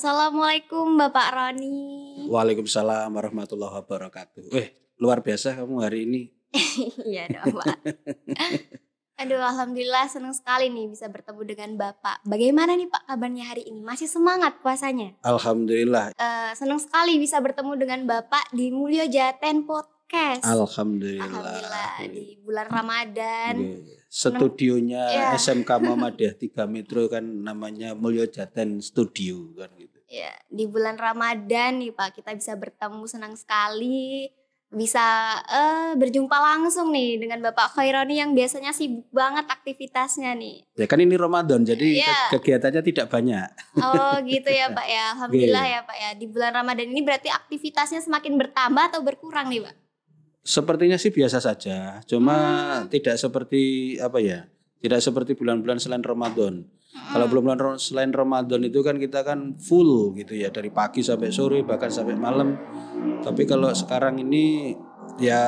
Assalamualaikum Bapak Roni. Waalaikumsalam warahmatullahi wabarakatuh. Luar biasa kamu hari ini. Iya dong Pak. Aduh, alhamdulillah senang sekali nih bisa bertemu dengan Bapak. Bagaimana nih Pak kabarnya hari ini? Masih semangat puasanya? Alhamdulillah. Senang sekali bisa bertemu dengan Bapak di Mulyo Jaten Podcast. Alhamdulillah. Di bulan Ramadan. Studionya Ya. SMK Muhammadiyah 3 Metro kan namanya Mulyo Jaten Studio kan gitu. Ya, di bulan Ramadan nih Pak kita bisa bertemu, senang sekali bisa berjumpa langsung nih dengan Bapak Khaironi yang biasanya sibuk banget aktivitasnya nih. Ya kan ini Ramadan jadi Iya. kegiatannya tidak banyak. Oh gitu ya Pak ya. Alhamdulillah ya Pak ya. Di bulan Ramadan ini berarti aktivitasnya semakin bertambah atau berkurang nih Pak? Sepertinya sih biasa saja, cuma tidak seperti tidak seperti bulan-bulan selain Ramadan. Kalau bulan-bulan selain Ramadan itu kan kita kan full gitu ya, dari pagi sampai sore bahkan sampai malam. Tapi kalau sekarang ini ya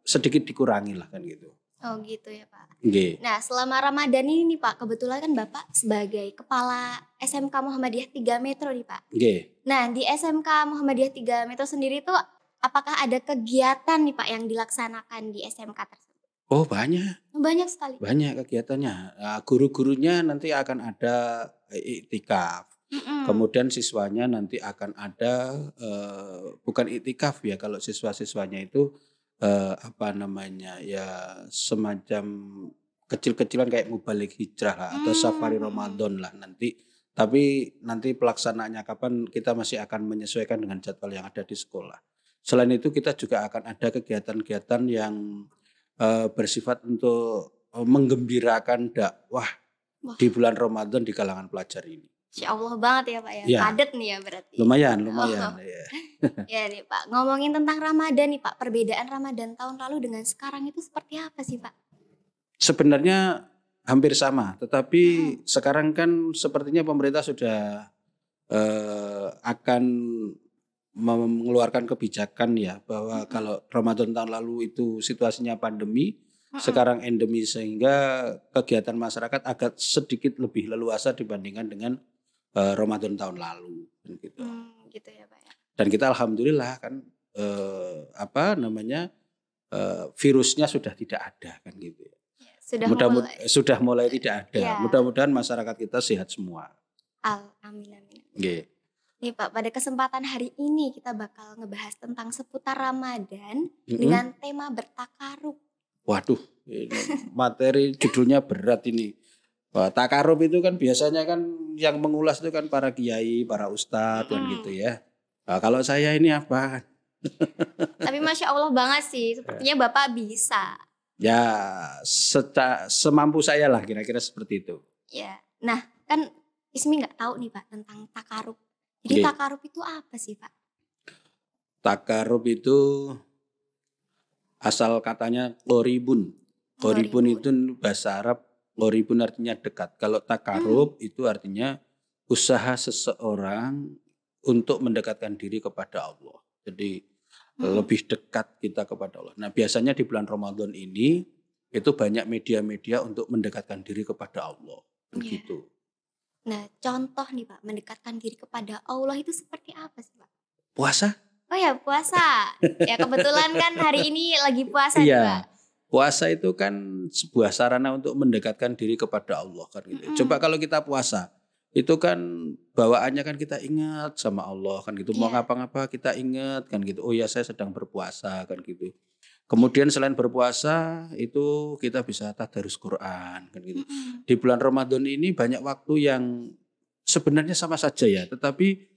sedikit dikurangi lah kan gitu. Oh gitu ya Pak. Nggih. Nah selama Ramadan ini nih Pak, kebetulan kan Bapak sebagai Kepala SMK Muhammadiyah 3 Metro nih Pak. Nggih. Nah di SMK Muhammadiyah 3 Metro sendiri tuh apakah ada kegiatan nih Pak yang dilaksanakan di SMK tersebut? Oh banyak. Banyak sekali. Banyak kegiatannya. Nah, guru-gurunya nanti akan ada iktikaf. Kemudian siswanya nanti akan ada bukan iktikaf ya, kalau siswa-siswanya itu semacam kecil-kecilan kayak mubalik hijrah lah, atau safari Ramadan lah nanti. Tapi nanti pelaksanaannya kapan kita masih akan menyesuaikan dengan jadwal yang ada di sekolah. Selain itu kita juga akan ada kegiatan-kegiatan yang bersifat untuk menggembirakan dakwah di bulan Ramadan di kalangan pelajar ini. Insya Allah banget ya Pak ya. Ya. Padat nih ya berarti. Lumayan. Ya. Ya nih Pak, ngomongin tentang Ramadan nih Pak, perbedaan Ramadan tahun lalu dengan sekarang itu seperti apa sih Pak? Sebenarnya hampir sama, tetapi sekarang kan sepertinya pemerintah sudah akan mengeluarkan kebijakan ya, bahwa kalau Ramadan tahun lalu itu situasinya pandemi, sekarang endemi, sehingga kegiatan masyarakat agak sedikit lebih leluasa dibandingkan dengan Ramadan tahun lalu gitu. Gitu ya Pak ya. Dan kita alhamdulillah kan virusnya sudah tidak ada kan gitu. Ya, sudah mulai tidak ada. Ya. Mudah-mudahan masyarakat kita sehat semua. Amin. Nggih. Nih Pak, pada kesempatan hari ini kita bakal ngebahas tentang seputar Ramadan dengan tema bertakarub. Waduh, ini materi judulnya berat ini. Wah, takarub itu kan biasanya kan yang mengulas itu kan para kiai, para ustadz kan gitu ya. Nah, kalau saya ini apa? Tapi Masya Allah banget sih, sepertinya Bapak bisa. Ya, semampu saya lah, kira-kira seperti itu. Ya, nah kan Ismi nggak tahu nih Pak tentang takarub. Jadi takarub itu apa sih Pak? Takarub itu asal katanya qoribun. Qoribun itu bahasa Arab, qoribun artinya dekat. Kalau takarub itu artinya usaha seseorang untuk mendekatkan diri kepada Allah. Jadi lebih dekat kita kepada Allah. Nah biasanya di bulan Ramadan ini itu banyak media-media untuk mendekatkan diri kepada Allah. Begitu. Nah contoh nih Pak, mendekatkan diri kepada Allah itu seperti apa sih Pak? Puasa. Oh ya puasa. Ya kebetulan kan hari ini lagi puasa nih Pak. Puasa itu kan sebuah sarana untuk mendekatkan diri kepada Allah kan gitu. Coba kalau kita puasa, itu kan bawaannya kan kita ingat sama Allah kan gitu. Mau ngapa-ngapa kita ingat kan gitu. Oh ya saya sedang berpuasa kan gitu. Kemudian selain berpuasa itu kita bisa tadarus Quran kan gitu. Di bulan Ramadan ini banyak waktu yang sebenarnya sama saja ya, tetapi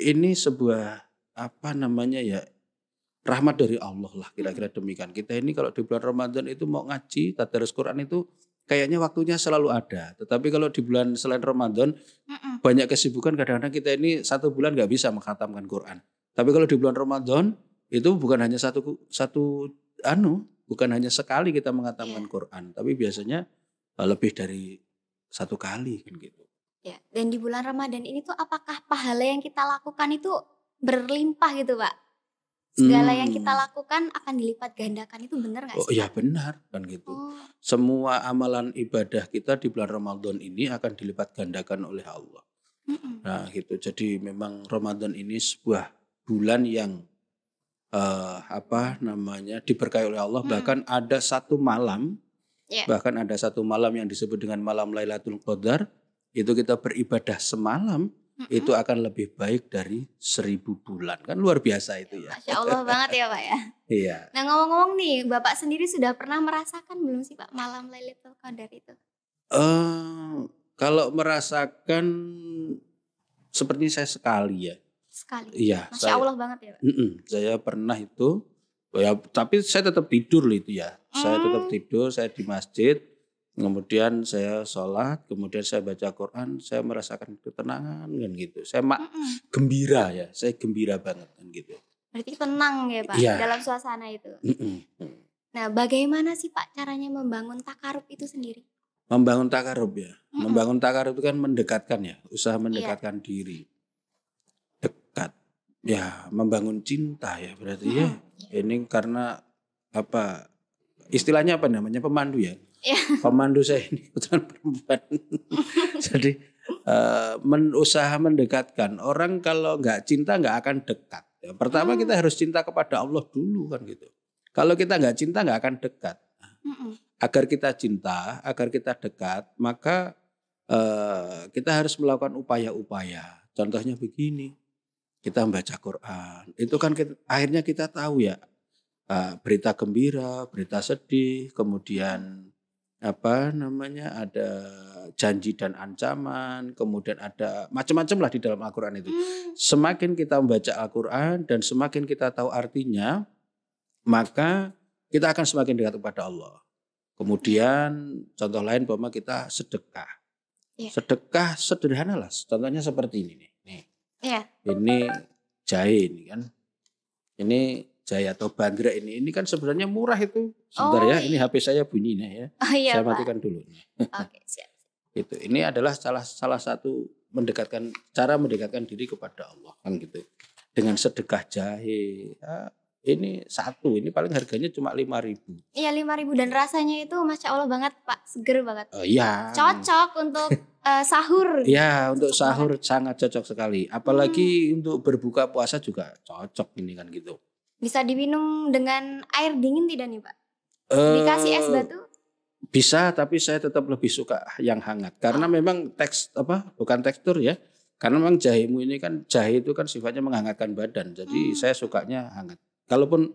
ini sebuah rahmat dari Allah lah, kira-kira demikian. Kita ini kalau di bulan Ramadan itu mau ngaji, tadarus Quran itu kayaknya waktunya selalu ada. Tetapi kalau di bulan selain Ramadan banyak kesibukan, kadang-kadang kita ini 1 bulan nggak bisa mengkhatamkan Quran. Tapi kalau di bulan Ramadan itu bukan hanya bukan hanya sekali kita mengkhatamkan Quran, tapi biasanya lebih dari 1 kali kan gitu. Ya, dan di bulan Ramadan ini tuh apakah pahala yang kita lakukan itu berlimpah gitu Pak? Segala yang kita lakukan akan dilipat gandakan, itu benar gak sih? Oh iya benar kan gitu. Semua amalan ibadah kita di bulan Ramadan ini akan dilipat gandakan oleh Allah. Nah, gitu. Jadi memang Ramadan ini sebuah bulan yang diberkahi oleh Allah. Bahkan ada satu malam, yang disebut dengan malam Lailatul Qadar. Itu kita beribadah semalam, itu akan lebih baik dari 1000 bulan. Kan luar biasa itu ya. Masya Allah banget ya Pak ya. Iya. Nah ngomong-ngomong nih, Bapak sendiri sudah pernah merasakan belum sih Pak malam Lailatul Qadar itu? Kalau merasakan seperti saya sekali ya. Sekali. Iya. Masya Allah banget ya Pak. Saya pernah itu, ya, tapi saya tetap tidur itu ya. Saya tetap tidur, saya di masjid, kemudian saya sholat, kemudian saya baca Quran, saya merasakan ketenangan kan gitu. Saya gembira ya, saya gembira banget kan gitu. Berarti tenang ya Pak dalam suasana itu. Nah bagaimana sih Pak caranya membangun takarub itu sendiri? Membangun takarub ya. Membangun takarub itu kan mendekatkan ya, usaha mendekatkan diri. Dekat. Ya, membangun cinta ya berarti ya. Ini karena apa? Istilahnya apa namanya? Pemandu ya. Pemandu saya ini kebetulan perempuan. Jadi usaha mendekatkan. Orang kalau nggak cinta nggak akan dekat. Ya, pertama kita harus cinta kepada Allah dulu kan gitu. Kalau kita nggak cinta nggak akan dekat. Agar kita cinta, agar kita dekat, maka kita harus melakukan upaya-upaya. Contohnya begini, kita membaca Quran. Itu kan akhirnya kita tahu ya berita gembira, berita sedih, kemudian ada janji dan ancaman, kemudian ada macam-macam lah di dalam Al-Quran itu. Semakin kita membaca Al-Quran dan semakin kita tahu artinya, maka kita akan semakin dekat kepada Allah. Kemudian contoh lain bahwa kita sedekah. Sedekah sederhana lah. Contohnya seperti ini nih. Ini jahe ini kan. Ini jahe atau banggrek ini. Ini kan sebenarnya murah itu. Sebentar ya, ini HP saya bunyi nih ya. Saya matikan dulu. Oke, siap. Itu. Ini adalah salah satu cara mendekatkan diri kepada Allah kan gitu. Dengan sedekah jahe. Ini satu, ini paling harganya cuma 5.000. Iya 5.000 dan rasanya itu Masya Allah banget Pak, seger banget. Iya. Cocok untuk sahur. Iya untuk sahur sangat cocok sekali. Apalagi untuk berbuka puasa juga cocok ini kan gitu. Bisa diminum dengan air dingin tidak nih Pak? Dikasih es batu? Bisa, tapi saya tetap lebih suka yang hangat. Karena memang bukan tekstur ya. Karena memang jahe itu kan sifatnya menghangatkan badan. Jadi saya sukanya hangat. Kalaupun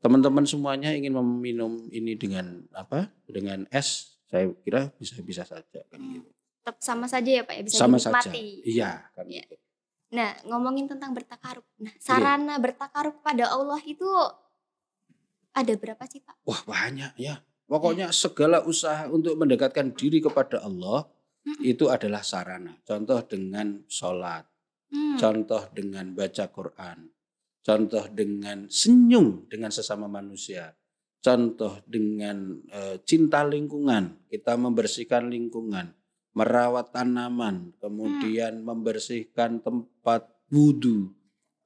teman-teman semuanya ingin meminum ini dengan es, saya kira bisa saja kan gitu. Tetap sama saja ya Pak ya, bisa sama dinikmati. Saja. Iya kan gitu. Nah, ngomongin tentang bertakarub. Nah, sarana bertakarub pada Allah itu ada berapa sih Pak? Wah, banyak ya. Pokoknya segala usaha untuk mendekatkan diri kepada Allah itu adalah sarana. Contoh dengan sholat, contoh dengan baca Quran, contoh dengan senyum dengan sesama manusia. Contoh dengan cinta lingkungan. Kita membersihkan lingkungan. Merawat tanaman. Kemudian membersihkan tempat wudhu.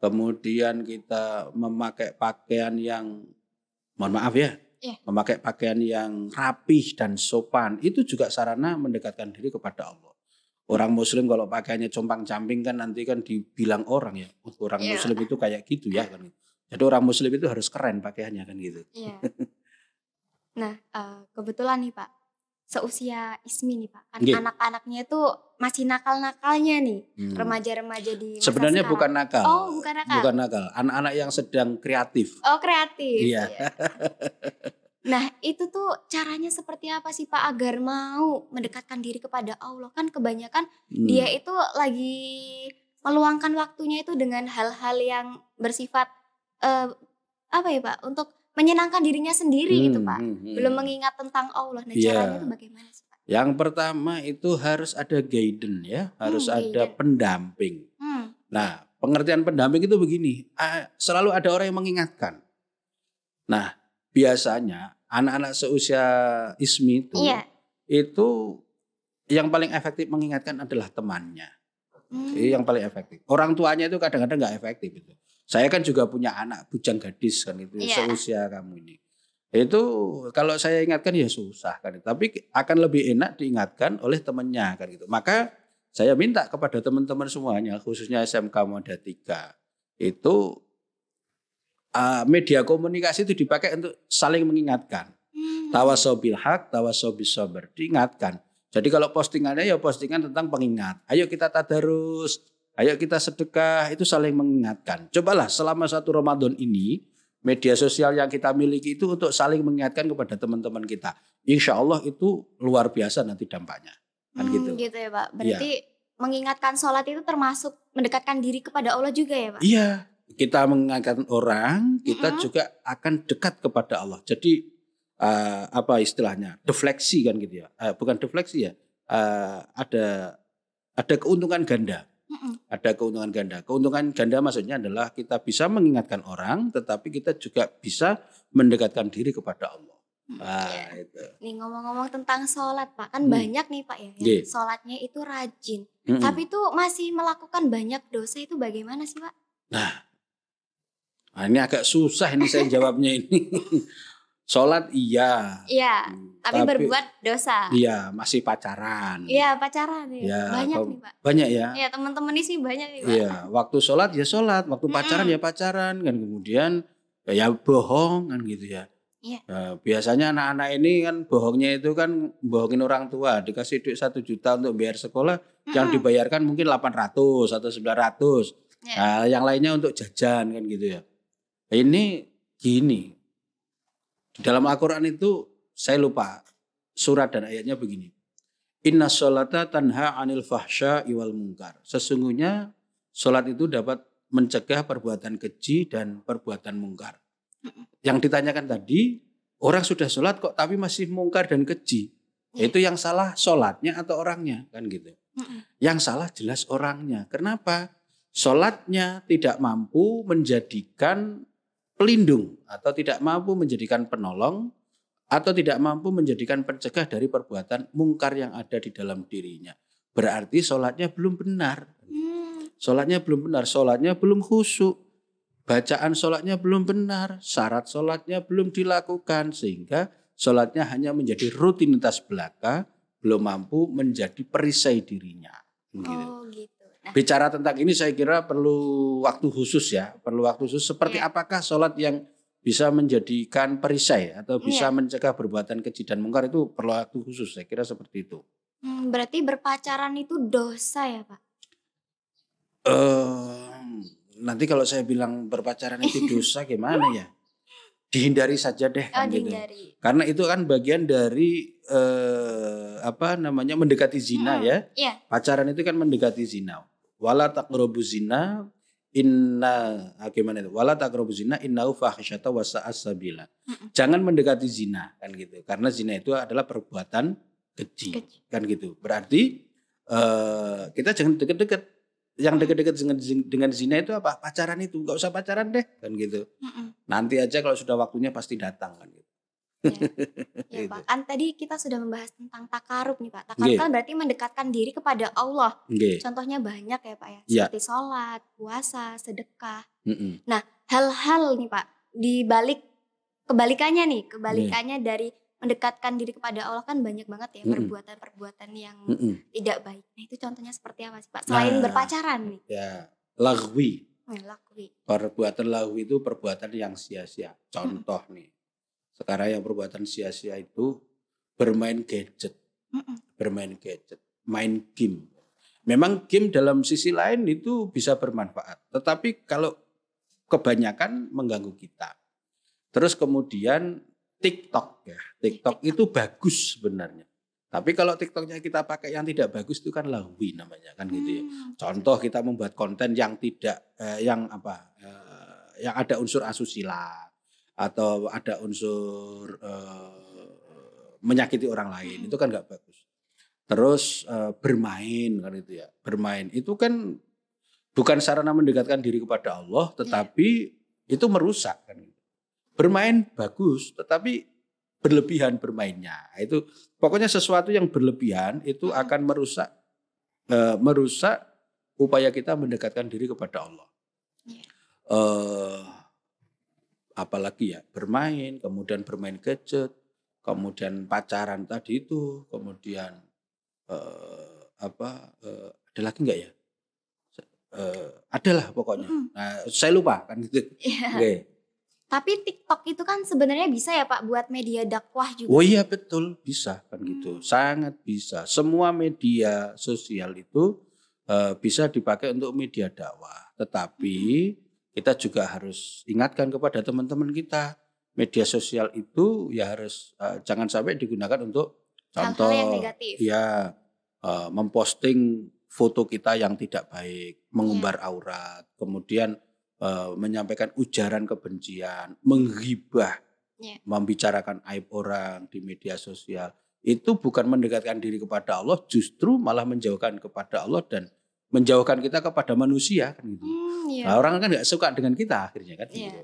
Kemudian kita memakai pakaian yang, mohon maaf ya. Memakai pakaian yang rapih dan sopan. Itu juga sarana mendekatkan diri kepada Allah. Orang muslim kalau pakaiannya compang-camping kan nanti kan dibilang orang ya. Orang muslim itu kayak gitu ya kan. Jadi orang muslim itu harus keren pakaiannya kan gitu. Nah kebetulan nih Pak. Seusia Ismi nih Pak. Kan anak-anaknya itu masih nakal-nakalnya nih. Remaja-remaja di masa sebenarnya sekarang. Bukan nakal. Oh bukan nakal. Bukan nakal. Anak-anak yang sedang kreatif. Oh kreatif. Iya. Nah itu tuh caranya seperti apa sih Pak agar mau mendekatkan diri kepada Allah? Kan kebanyakan dia itu lagi meluangkan waktunya itu dengan hal-hal yang bersifat untuk menyenangkan dirinya sendiri gitu Pak. Belum mengingat tentang Allah. Nah caranya itu bagaimana sih Pak? Yang pertama itu harus ada guidance ya, harus ada pendamping. Nah pengertian pendamping itu begini, selalu ada orang yang mengingatkan. Nah biasanya anak-anak seusia Ismi itu yang paling efektif mengingatkan adalah temannya. Itu yang paling efektif. Orang tuanya itu kadang-kadang nggak efektif itu. Saya kan juga punya anak bujang gadis kan itu seusia kamu ini. Itu kalau saya ingatkan ya susah kan. Tapi akan lebih enak diingatkan oleh temannya kan gitu. Maka saya minta kepada teman-teman semuanya, khususnya SMK Muda 3, itu media komunikasi itu dipakai untuk saling mengingatkan. Tawasau bil haq, tawasau bis sabr, diingatkan. Jadi kalau postingannya ya postingan tentang pengingat. Ayo kita tadarus, ayo kita sedekah, itu saling mengingatkan. Cobalah selama 1 Ramadan ini, media sosial yang kita miliki itu untuk saling mengingatkan kepada teman-teman kita. Insya Allah itu luar biasa nanti dampaknya. Kan gitu. Gitu ya Pak. Berarti mengingatkan sholat itu termasuk mendekatkan diri kepada Allah juga ya Pak? Iya, kita mengingatkan orang, kita juga akan dekat kepada Allah. Jadi apa istilahnya? Defleksi kan gitu ya. Bukan defleksi ya. Ada keuntungan ganda. Ada keuntungan ganda. Keuntungan ganda maksudnya adalah kita bisa mengingatkan orang, tetapi kita juga bisa mendekatkan diri kepada Allah. Itu. Nih ngomong-ngomong tentang sholat Pak, kan banyak nih Pak ya, yang sholatnya itu rajin, tapi itu masih melakukan banyak dosa, itu bagaimana sih Pak? Nah ini agak susah ini saya jawabnya ini. Sholat iya. Iya, tapi berbuat dosa. Iya, masih pacaran. Iya, pacaran ya. Ya, banyak nih Pak. Banyak ya. Iya, teman-teman ini sih banyak nih Pak. Iya, waktu sholat ya sholat, waktu pacaran ya pacaran kan, kemudian ya bohong kan gitu ya. Iya. Biasanya anak-anak ini kan bohongnya itu kan bohongin orang tua, dikasih duit 1 juta untuk bayar sekolah, yang dibayarkan mungkin 800 atau 900. Nah, yang lainnya untuk jajan kan gitu ya. Ini gini. Di dalam Al-Quran itu saya lupa surat dan ayatnya begini. Inna sholata tanha anil fahsya iwal munkar. Sesungguhnya sholat itu dapat mencegah perbuatan keji dan perbuatan mungkar. Yang ditanyakan tadi, orang sudah sholat kok tapi masih mungkar dan keji. Itu yang salah sholatnya atau orangnya kan gitu. Yang salah jelas orangnya. Kenapa? Sholatnya tidak mampu menjadikan pelindung atau tidak mampu menjadikan penolong atau tidak mampu menjadikan pencegah dari perbuatan mungkar yang ada di dalam dirinya. Berarti sholatnya belum benar. Sholatnya belum benar, sholatnya belum khusyuk. Bacaan sholatnya belum benar, syarat sholatnya belum dilakukan. Sehingga sholatnya hanya menjadi rutinitas belaka, belum mampu menjadi perisai dirinya. Gitu. Bicara tentang ini saya kira perlu waktu khusus ya, perlu waktu khusus seperti apakah sholat yang bisa menjadikan perisai atau bisa mencegah perbuatan keji dan mungkar, itu perlu waktu khusus, saya kira seperti itu. Berarti berpacaran itu dosa ya Pak? Nanti kalau saya bilang berpacaran itu dosa gimana ya? Dihindari saja deh kan gitu. Karena itu kan bagian dari mendekati zina ya. Pacaran itu kan mendekati zina. Wala taqrabu zina wala taqrabu zina innahu fahisyata wa sa'as sabila. Jangan mendekati zina kan gitu. Karena zina itu adalah perbuatan keji. Kan gitu. Berarti kita jangan deket-deket. Yang dekat-dekat dengan zina itu apa? Pacaran itu. Enggak usah pacaran deh kan gitu. Nanti aja kalau sudah waktunya pasti datang kan gitu. Ya Pak, kan tadi kita sudah membahas tentang takarub nih Pak. Takarub kan berarti mendekatkan diri kepada Allah. Contohnya banyak ya Pak ya. Seperti sholat, puasa, sedekah. Nah, hal-hal nih Pak, dibalik kebalikannya dari mendekatkan diri kepada Allah kan banyak banget ya perbuatan-perbuatan yang tidak baik. Nah, itu contohnya seperti apa sih Pak? Selain berpacaran nih. Ya, lagwi. Perbuatan lagwi itu perbuatan yang sia-sia. Contoh nih. Sekarang yang perbuatan sia-sia itu bermain gadget. Main game. Memang game dalam sisi lain itu bisa bermanfaat. Tetapi kalau kebanyakan mengganggu kita. Terus kemudian TikTok ya. TikTok itu bagus sebenarnya. Tapi kalau TikToknya kita pakai yang tidak bagus itu kan lagwi namanya kan gitu ya. Contoh kita membuat konten yang tidak yang ada unsur asusila atau ada unsur menyakiti orang lain, itu kan nggak bagus. Terus bermain kan itu ya. Bermain itu kan bukan sarana mendekatkan diri kepada Allah, tetapi itu merusak kan. Bermain bagus, tetapi berlebihan bermainnya. Itu pokoknya sesuatu yang berlebihan itu akan merusak upaya kita mendekatkan diri kepada Allah. Apalagi ya bermain, kemudian bermain gadget, kemudian pacaran tadi itu, kemudian ada lagi nggak ya? Adalah pokoknya. Nah, saya lupa kan gitu. Iya. Oke. Tapi TikTok itu kan sebenarnya bisa ya Pak buat media dakwah juga. Oh iya betul, bisa kan gitu. Sangat bisa. Semua media sosial itu bisa dipakai untuk media dakwah. Tetapi kita juga harus ingatkan kepada teman-teman kita, media sosial itu ya harus jangan sampai digunakan untuk Hal-hal yang contoh negatif. ya memposting foto kita yang tidak baik, mengumbar aurat, kemudian menyampaikan ujaran kebencian, menghibah, membicarakan aib orang di media sosial. Itu bukan mendekatkan diri kepada Allah, justru malah menjauhkan kepada Allah dan menjauhkan kita kepada manusia kan gitu. Nah, orang kan nggak suka dengan kita akhirnya kan gitu.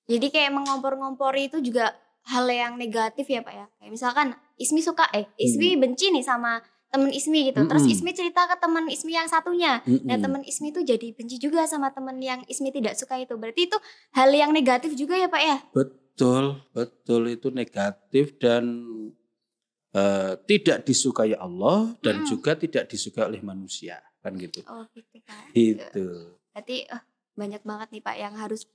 Jadi kayak mengompor-ngompori itu juga hal yang negatif ya Pak ya. Kayak misalkan Ismi suka Ismi benci nih sama temen Ismi gitu. Terus Ismi cerita ke temen Ismi yang satunya. Nah temen Ismi tuh jadi benci juga sama temen yang Ismi tidak suka itu. Berarti itu hal yang negatif juga ya Pak ya? Betul itu negatif dan tidak disukai Allah dan juga tidak disukai oleh manusia kan gitu. Oh gitu Pak. Itu. Berarti banyak banget nih Pak yang harus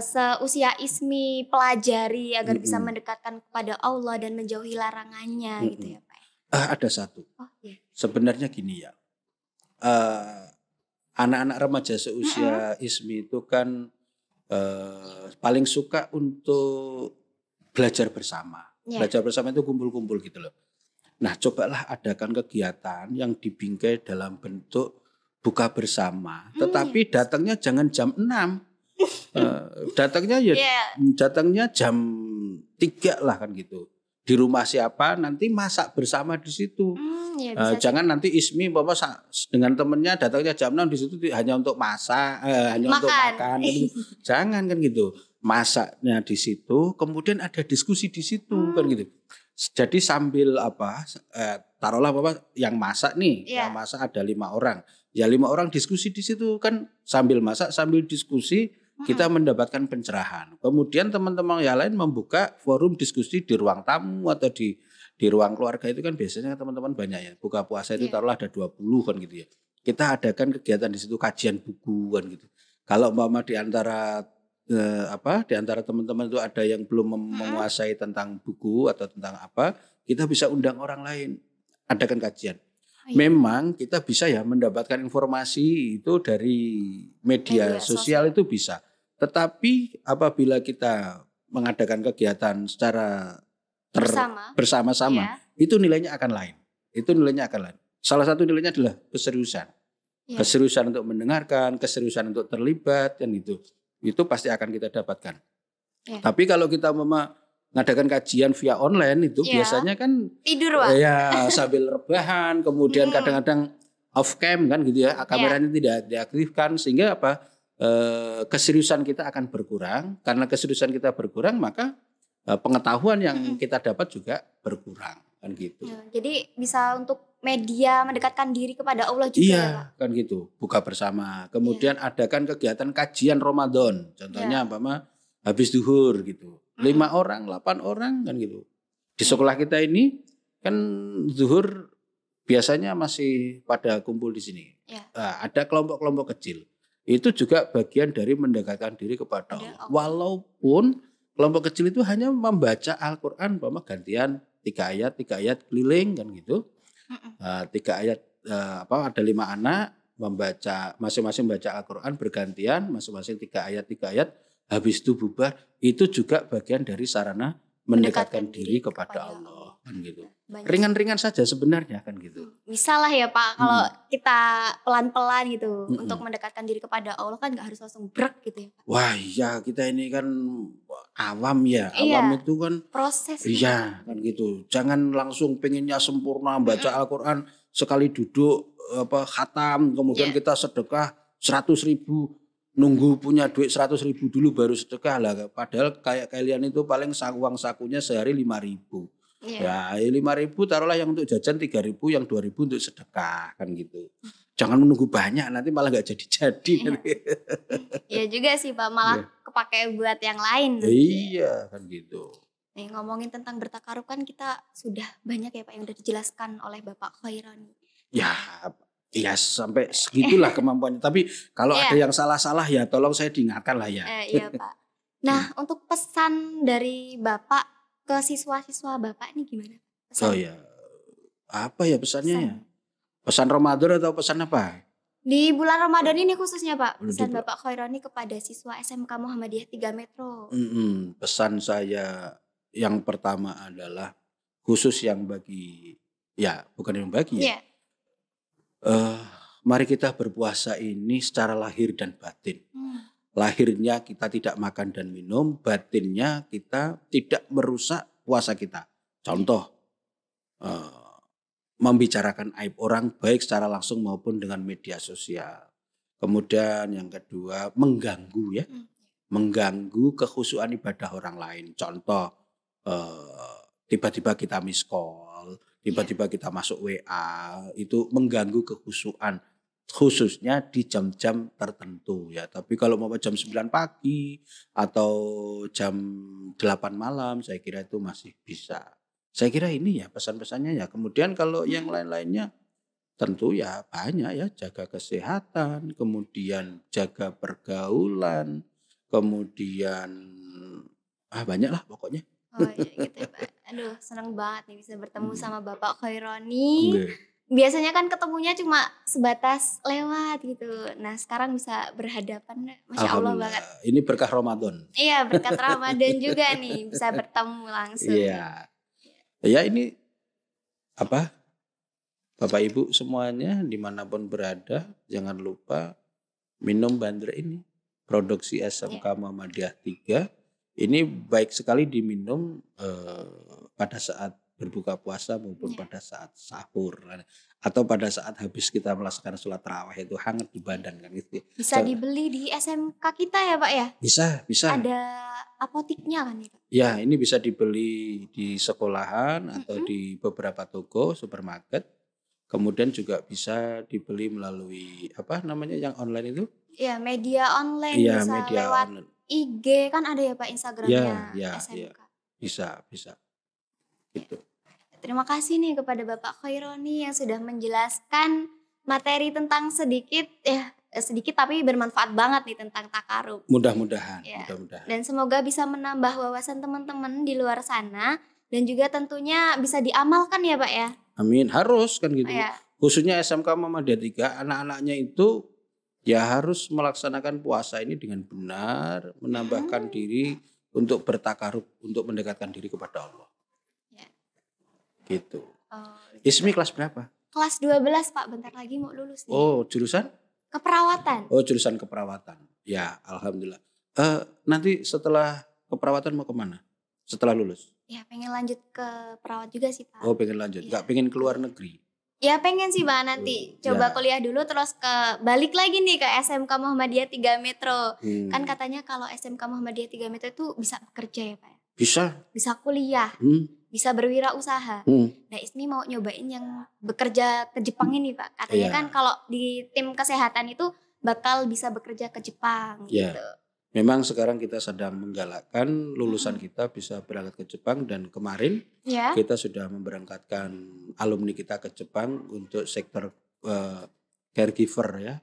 seusia Ismi pelajari agar bisa mendekatkan kepada Allah dan menjauhi larangannya gitu ya Pak. Ada satu. Sebenarnya gini ya. Anak-anak remaja seusia Ismi itu kan paling suka untuk belajar bersama. Belajar bersama itu kumpul-kumpul gitu loh. Nah, cobalah adakan kegiatan yang dibingkai dalam bentuk buka bersama. Tetapi datangnya jangan jam 6. Datangnya datangnya jam 3 lah kan gitu. Di rumah siapa nanti masak bersama di situ. Jangan nanti Ismi dengan temennya datangnya jam 6 di situ hanya untuk masak, hanya untuk makan. Jangan kan gitu. Masaknya di situ, kemudian ada diskusi di situ kan gitu. Jadi sambil taruhlah yang masak nih, yang masak ada 5 orang. Ya 5 orang diskusi di situ kan sambil masak sambil diskusi kita mendapatkan pencerahan. Kemudian teman-teman yang lain membuka forum diskusi di ruang tamu atau di ruang keluarga itu kan biasanya teman-teman banyak ya. Buka puasa itu taruhlah ada 20 kan gitu ya. Kita adakan kegiatan di situ kajian buku kan gitu. Kalau di antara teman-teman itu ada yang belum menguasai tentang buku atau tentang apa, kita bisa undang orang lain, adakan kajian. Memang kita bisa ya mendapatkan informasi itu dari media sosial itu bisa. Tetapi apabila kita mengadakan kegiatan secara bersama-sama, itu nilainya akan lain. Salah satu nilainya adalah keseriusan. Keseriusan untuk mendengarkan, keseriusan untuk terlibat kan itu. Itu pasti akan kita dapatkan. Tapi kalau kita mengadakan kajian via online itu biasanya kan tidur Pak. Ya sambil rebahan, kemudian kadang-kadang off cam kan gitu ya, kameranya tidak diaktifkan sehingga keseriusan kita akan berkurang. Karena keseriusan kita berkurang maka pengetahuan yang kita dapat juga berkurang kan gitu. Jadi bisa untuk media mendekatkan diri kepada Allah juga. Iya kan gitu, buka bersama. Kemudian adakan kegiatan kajian Ramadan. Contohnya habis zuhur gitu. 5 orang, 8 orang kan gitu. Di sekolah kita ini kan zuhur biasanya masih pada kumpul di sini. Ada kelompok-kelompok kecil. Itu juga bagian dari mendekatkan diri kepada Allah. Walaupun kelompok kecil itu hanya membaca Al-Quran, gantian 3 ayat keliling kan gitu. 3 ayat ada 5 anak membaca, masing-masing baca Al-Quran bergantian, masing-masing 3 ayat, habis itu bubar. Itu juga bagian dari sarana mendekatkan diri kepada Allah kan gitu. Ringan-ringan saja sebenarnya kan gitu. Bisa lah ya Pak kalau kita pelan-pelan gitu untuk mendekatkan diri kepada Allah kan gak harus langsung brek gitu ya Pak. Wah iya kita ini kan awam ya. Awam itu kan proses. Iya kan gitu. Jangan langsung pengennya sempurna baca Al-Quran sekali duduk khatam kemudian kita sedekah 100.000. Nunggu punya duit 100.000 dulu baru sedekah lah. Padahal kayak kalian itu paling uang sakunya sehari 5.000. Ya 5.000 taruhlah yang untuk jajan 3.000, yang 2.000 untuk sedekah kan gitu. Jangan menunggu banyak nanti malah gak jadi-jadi. Iya juga sih Pak, malah kepake buat yang lain. Iya kan gitu. Nih ngomongin tentang bertakarub kan kita sudah banyak ya Pak yang udah dijelaskan oleh Bapak Khairani. Ya Ya sampai segitulah kemampuannya. Tapi kalau ada yang salah-salah ya tolong saya diingatkan lah ya. Iya Pak. Nah untuk pesan dari Bapak ke siswa-siswa Bapak ini gimana? Pesan. Oh ya, apa ya pesannya ya? Pesan Ramadan atau pesan apa? Di bulan Ramadan ini khususnya Pak, pesan Bapak Khaironi kepada siswa SMK Muhammadiyah 3 Metro. Pesan saya yang pertama adalah khusus yang bagi, ya bukan yang bagi ya. Mari kita berpuasa ini secara lahir dan batin. Lahirnya kita tidak makan dan minum, batinnya kita tidak merusak puasa kita. Contoh, membicarakan aib orang baik secara langsung maupun dengan media sosial. Kemudian yang kedua, mengganggu ya. Mengganggu kekhusyuan ibadah orang lain. Contoh, tiba-tiba kita miss call, tiba-tiba kita masuk WA, itu mengganggu kekhusyuan. Khususnya di jam-jam tertentu ya. Tapi kalau mau jam 9 pagi atau jam 8 malam, saya kira itu masih bisa. Saya kira ini ya pesan-pesannya ya. Kemudian kalau yang lain-lainnya tentu ya banyak ya. Jaga kesehatan, kemudian jaga pergaulan, kemudian banyak lah pokoknya. Oh iya gitu ya Pak. Aduh senang banget nih bisa bertemu sama Bapak Khaironi. Biasanya kan ketemunya cuma sebatas lewat gitu. Nah sekarang bisa berhadapan, Masya Allah banget. Ini berkah Ramadan. Iya berkat Ramadan juga nih bisa bertemu langsung. Iya. Ya ini apa? Bapak Ibu semuanya dimanapun berada jangan lupa minum bandre ini. Produksi SMK Muhammadiyah 3. Ini baik sekali diminum pada saat berbuka puasa maupun pada saat sahur atau pada saat habis kita melaksanakan sholat tarawih itu hangat di badan kan gitu. Bisa dibeli di SMK kita ya Pak ya? Bisa. Ada apotiknya kan ya Pak? Ya ini bisa dibeli di sekolahan atau di beberapa toko supermarket. Kemudian juga bisa dibeli melalui apa namanya yang online itu? Ya media online ya, bisa media lewat online. IG kan ada ya Pak Instagramnya SMK. Bisa. Gitu. Terima kasih nih kepada Bapak Khaironi yang sudah menjelaskan materi tentang sedikit tapi bermanfaat banget nih tentang takarub. Mudah-mudahan. Dan semoga bisa menambah wawasan teman-teman di luar sana dan juga tentunya bisa diamalkan ya Pak ya. Amin, harus kan gitu. Khususnya SMK Muhammadiyah 3 anak-anaknya itu ya harus melaksanakan puasa ini dengan benar, menambahkan diri untuk bertakarub, untuk mendekatkan diri kepada Allah. Gitu. Ismi kelas berapa? Kelas 12 Pak, bentar lagi mau lulus nih. Oh, jurusan? Keperawatan. Oh, jurusan keperawatan. Ya, alhamdulillah. Nanti setelah keperawatan mau kemana? Setelah lulus? Ya, pengen lanjut ke perawat juga sih Pak. Oh, pengen lanjut. Gak pengen keluar negeri? Ya, pengen sih Pak nanti. Coba kuliah dulu terus balik lagi nih ke SMK Muhammadiyah 3 Metro. Kan katanya kalau SMK Muhammadiyah 3 Metro itu bisa bekerja ya Pak? Bisa kuliah. Bisa berwirausaha. Nah Ismi mau nyobain yang bekerja ke Jepang ini Pak. Katanya kan kalau di tim kesehatan itu bakal bisa bekerja ke Jepang gitu. Memang sekarang kita sedang menggalakkan lulusan kita bisa berangkat ke Jepang dan kemarin kita sudah memberangkatkan alumni kita ke Jepang untuk sektor caregiver ya,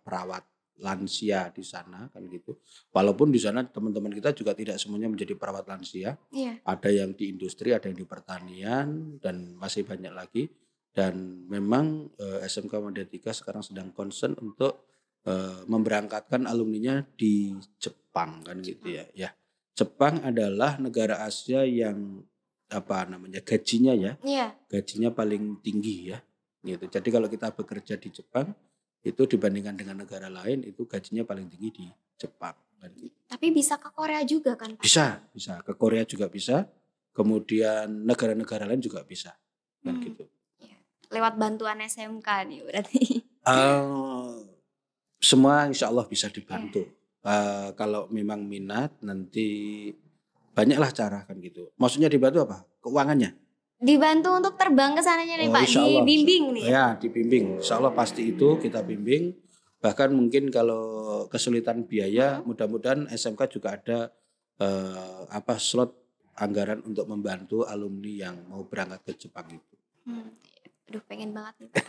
perawat lansia di sana kan gitu. Walaupun di sana teman-teman kita juga tidak semuanya menjadi perawat lansia. Ada yang di industri, ada yang di pertanian dan masih banyak lagi. Dan memang SMK Muhammadiyah 3 sekarang sedang concern untuk memberangkatkan alumninya di Jepang kan gitu ya. Ya. Jepang adalah negara Asia yang gajinya ya. Gajinya paling tinggi ya. Gitu. Jadi kalau kita bekerja di Jepang itu dibandingkan dengan negara lain itu gajinya paling tinggi di Jepang kan gitu. Tapi bisa ke Korea juga kan Pak? Bisa ke Korea juga bisa. Kemudian negara-negara lain juga bisa kan gitu. Lewat bantuan SMK nih berarti. Semua insya Allah bisa dibantu. Kalau memang minat nanti banyaklah cara kan gitu. Maksudnya dibantu apa? Keuangannya? Dibantu untuk terbang ke sananya nih Pak, dibimbing nih. Ya, dibimbing. Insya Allah pasti itu kita bimbing. Bahkan mungkin kalau kesulitan biaya, mudah-mudahan SMK juga ada slot anggaran untuk membantu alumni yang mau berangkat ke Jepang itu. Aduh pengen banget nih Pak.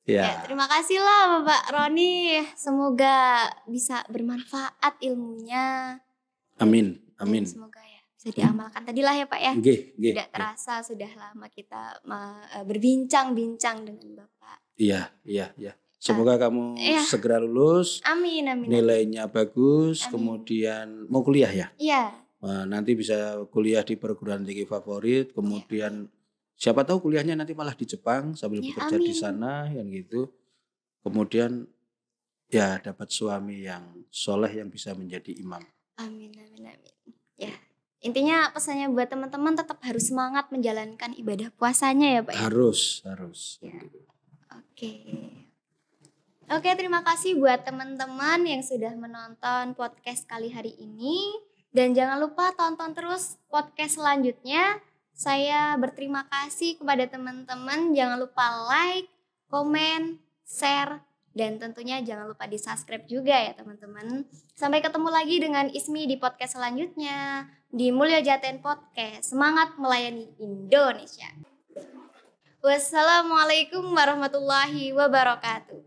Ya. Ya, terima kasih lah Bapak Roni. Semoga bisa bermanfaat ilmunya. Amin. Dan semoga ya bisa diamalkan tadilah ya Pak ya. Tidak terasa sudah lama kita berbincang-bincang dengan Bapak. Iya. Semoga kamu segera lulus. Amin. Nilainya bagus. Amin. Kemudian mau kuliah ya? Iya. Nanti bisa kuliah di perguruan tinggi favorit. Kemudian siapa tahu kuliahnya nanti malah di Jepang sambil bekerja di sana yang gitu. Kemudian ya dapat suami yang soleh yang bisa menjadi imam. Amin. Ya, intinya pesannya buat teman-teman tetap harus semangat menjalankan ibadah puasanya ya Pak. Harus. Ya. Oke, terima kasih buat teman-teman yang sudah menonton podcast kali hari ini. Dan jangan lupa tonton terus podcast selanjutnya. Saya berterima kasih kepada teman-teman. Jangan lupa like, komen, share, dan tentunya jangan lupa di-subscribe juga ya teman-teman. Sampai ketemu lagi dengan Ismi di podcast selanjutnya. Di Mulya Jaten Podcast. Semangat melayani Indonesia. Wassalamualaikum warahmatullahi wabarakatuh.